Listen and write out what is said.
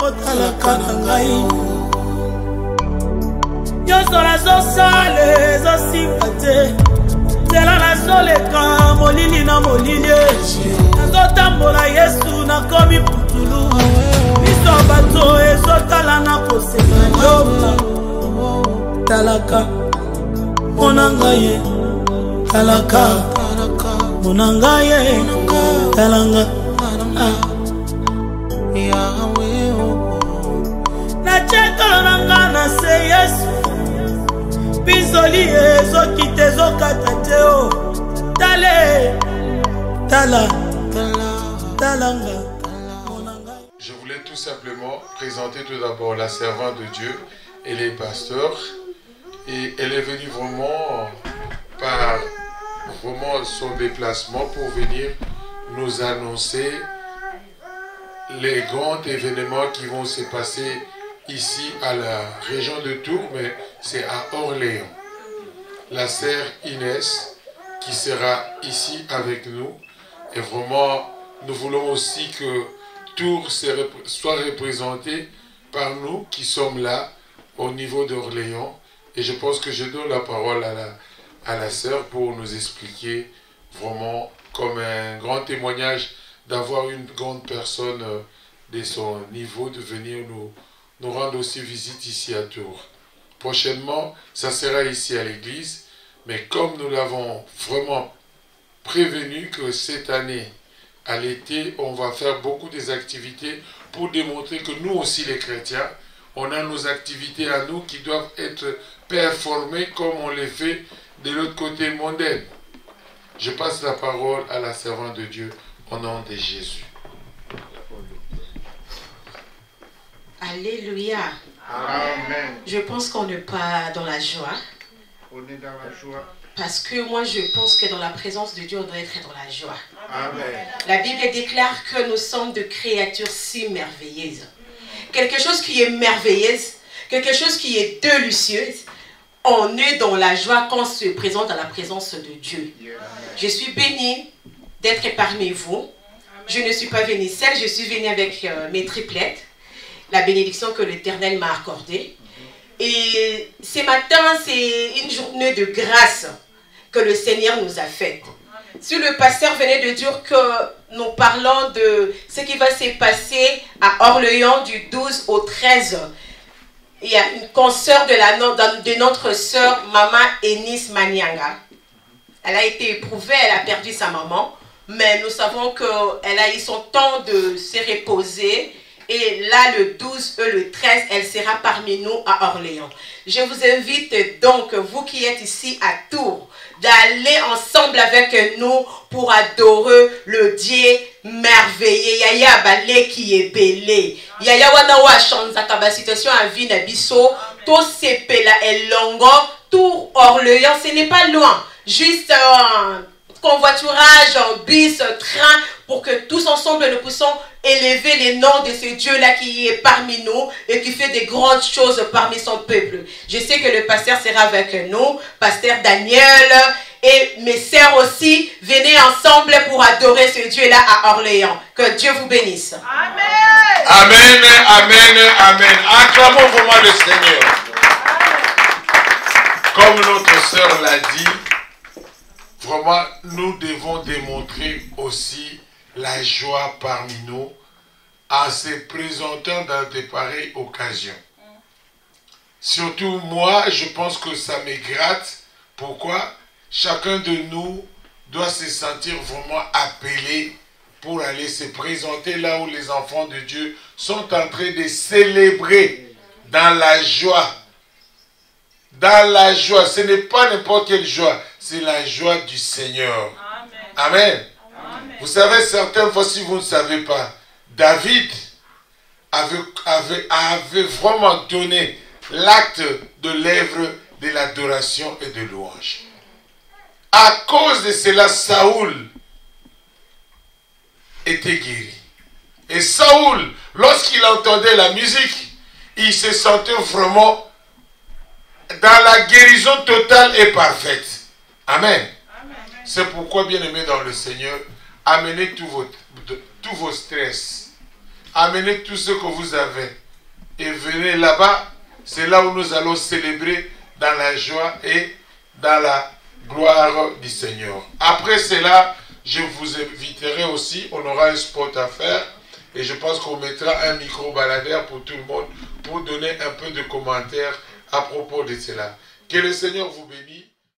otalaka na ngai nyonso nazosala ezosimba te nzela nazoleka molili na molili nazotambola Yesu nakomi putulu biso bato ezotala na kosenga yoba talaka monanga ye talaka monanga ye talanga na chekolo nanga na se Yesu bizoli ezokite ezokata te o tale tala talanga. Je voulais tout simplement présenter tout d'abord la servante de Dieu et les pasteurs. Et elle est venue vraiment par son déplacement pour venir nous annoncer les grands événements qui vont se passer ici à la région de Tours, mais c'est à Orléans. La sœur Inès qui sera ici avec nous. Et vraiment, nous voulons aussi que Tours soit représenté par nous qui sommes là au niveau d'Orléans. Et je pense que je donne la parole à la sœur pour nous expliquer vraiment comme un grand témoignage d'avoir une grande personne de son niveau de venir nous rendre aussi visite ici à Tours. Prochainement, ça sera ici à l'église, mais comme nous l'avons vraiment prévenu que cette année, à l'été, on va faire beaucoup des activités pour démontrer que nous aussi les chrétiens, on a nos activités à nous qui doivent être performées comme on les fait de l'autre côté mondain. Je passe la parole à la servante de Dieu au nom de Jésus. Alléluia. Amen. Je pense qu'on n'est pas dans la joie. On est dans la joie. Parce que moi, je pense que dans la présence de Dieu, on doit être dans la joie. Amen. La Bible déclare que nous sommes de créatures si merveilleuses. Quelque chose qui est merveilleuse, quelque chose qui est délicieuse. On est dans la joie quand on se présente dans la présence de Dieu. Je suis bénie d'être parmi vous. Je ne suis pas venue seule, je suis venue avec mes triplettes. La bénédiction que l'Éternel m'a accordée. Et ce matin, c'est une journée de grâce que le Seigneur nous a faite. Si le pasteur venait de dire que nous parlons de ce qui va se passer à Orléans du 12 au 13, il y a une consoeur de notre sœur, Maman Enis Manianga. Elle a été éprouvée, elle a perdu sa maman, mais nous savons qu'elle a eu son temps de se reposer. Et là, le 12 et le 13, elle sera parmi nous à Orléans. Je vous invite donc, vous qui êtes ici à Tours, d'aller ensemble avec nous pour adorer le Dieu merveilleux. Yaya balé qui est belé. Yaya wana wa chanzaka ba situation à vie na biso. To sepela elongo. Tours, Orléans, ce n'est pas loin. Juste convoiturage, bus, train, pour que tous ensemble nous puissions élever les noms de ce Dieu-là qui est parmi nous et qui fait des grandes choses parmi son peuple. Je sais que le pasteur sera avec nous, pasteur Daniel et mes sœurs aussi. Venez ensemble pour adorer ce Dieu-là à Orléans. Que Dieu vous bénisse. Amen. Amen, amen, amen. Acclamons vraiment le Seigneur. Comme notre sœur l'a dit, vraiment, nous devons démontrer aussi la joie parmi nous en se présentant dans de pareilles occasions. Surtout moi, je pense que ça me gratte. Pourquoi? Chacun de nous doit se sentir vraiment appelé pour aller se présenter là où les enfants de Dieu sont en train de célébrer dans la joie. Dans la joie, ce n'est pas n'importe quelle joie, c'est la joie du Seigneur. Amen. Amen. Amen. Vous savez, certaines fois, si vous ne savez pas, David avait vraiment donné l'acte de l'œuvre de l'adoration et de louange. À cause de cela, Saoul était guéri. Et Saoul, lorsqu'il entendait la musique, il se sentait vraiment dans la guérison totale et parfaite. Amen. C'est pourquoi, bien-aimés dans le Seigneur, amenez tous vos stress, amenez tout ce que vous avez et venez là-bas. C'est là où nous allons célébrer dans la joie et dans la gloire du Seigneur. Après cela, je vous inviterai aussi, on aura un spot à faire et je pense qu'on mettra un micro baladeur pour tout le monde pour donner un peu de commentaires à propos de cela. Que le Seigneur vous bénisse.